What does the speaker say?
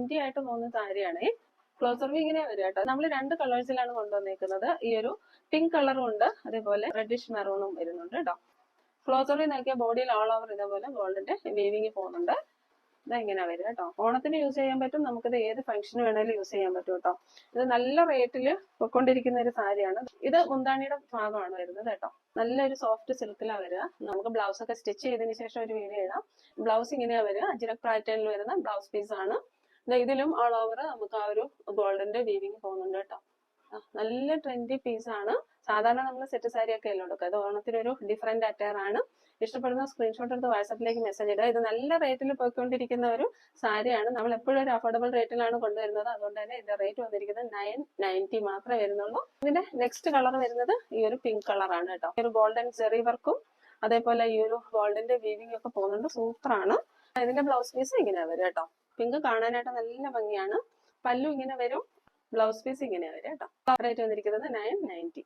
Trendy ആയിട്ട് പോകുന്ന സാരിയാണ്. ക്ലോസർ വി ഇങ്ങനെ വരും കേട്ടോ. നമ്മൾ 2 കളേഴ്സിലാണ് കൊണ്ടുവന്നേക്കുന്നത്. ഈ ഒരു പിങ്ക് കളറും ഉണ്ട്, അതേപോലെ റെഡിഷ് മെറൂണും വരുന്നുണ്ട് കേട്ടോ. ക്ലോസർ വി നോക്കിയാൽ ബോഡിയിൽ ഓൾ ഓവർ ഇതേപോലെ ഗോൾഡിന്റെ വീവിങ് പോകുന്നുണ്ട്. ഇതെങ്ങനെ വരും കേട്ടോ. ഓണത്തിന് യൂസ് ചെയ്യാൻ പറ്റും, നമുക്കിത് ഏത് ഫംഗ്ഷന് വേണേലും യൂസ് ചെയ്യാൻ പറ്റും കേട്ടോ. ഇത് നല്ല റേറ്റിൽ പൊയ്ക്കൊണ്ടിരിക്കുന്ന ഒരു സാരിയാണ്. ഇത് മുന്താണിയുടെ ഭാഗമാണ് വരുന്നത് കേട്ടോ. നല്ലൊരു സോഫ്റ്റ് സിൽക്കിലാണ് വരിക. നമുക്ക് ബ്ലൗസ് ഒക്കെ സ്റ്റിച്ച് ചെയ്തതിന് ശേഷം ഒരു വീഡിയോ ഇടാം. ബ്ലൗസ് ഇങ്ങനെയാ വരിക, അജ്രക് പാറ്റേണിൽ വരുന്ന ബ്ലൗസ് പീസ് ആണ്. ഇതിലും ഓൾ ഓവർ നമുക്ക് ആ ഒരു ഗോൾഡിന്റെ വീവിങ് പോകുന്നുണ്ട് കേട്ടോ. നല്ല ട്രെൻഡി പീസ് ആണ്. സാധാരണ നമ്മൾ സെറ്റ് സാരി ഒക്കെ അല്ലേ എടുക്കുക. ഇത് ഓണത്തിനൊരു ഡിഫറെന്റ് അറ്റയർ ആണ്. ഇഷ്ടപ്പെടുന്ന സ്ക്രീൻഷോട്ട് എടുത്ത് വാട്സാപ്പിലേക്ക് മെസ്സേജ് ഇടുക. ഇത് നല്ല റേറ്റിൽ പോയിക്കൊണ്ടിരിക്കുന്ന ഒരു സാരിയാണ്. നമ്മൾ എപ്പോഴും ഒരു അഫോർഡബിൾ റേറ്റിലാണ് കൊണ്ടുവരുന്നത്. അതുകൊണ്ട് തന്നെ ഇതിന്റെ റേറ്റ് വന്നിരിക്കുന്നത് 990 മാത്രമേ വരുന്നുള്ളൂ. ഇതിന്റെ നെക്സ്റ്റ് കളർ വരുന്നത് ഈ ഒരു പിങ്ക് കളറാണ് കേട്ടോ. ഈ ഒരു ഗോൾഡൻ ചെറി വർക്കും അതേപോലെ ഈ ഒരു ഗോൾഡിന്റെ വീവിംഗ് ഒക്കെ പോകുന്നുണ്ട്. സൂപ്പറാണ്. ഇതിന്റെ ബ്ലൗസ് പീസ് ഇങ്ങനെ വരും കേട്ടോ. പിങ്ക് കാണാനായിട്ട് നല്ല ഭംഗിയാണ്. പല്ലു ഇങ്ങനെ വരും, ബ്ലൗസ് പീസ് ഇങ്ങനെ വരും കേട്ടോ. റേറ്റ് വന്നിരിക്കുന്നത് 990.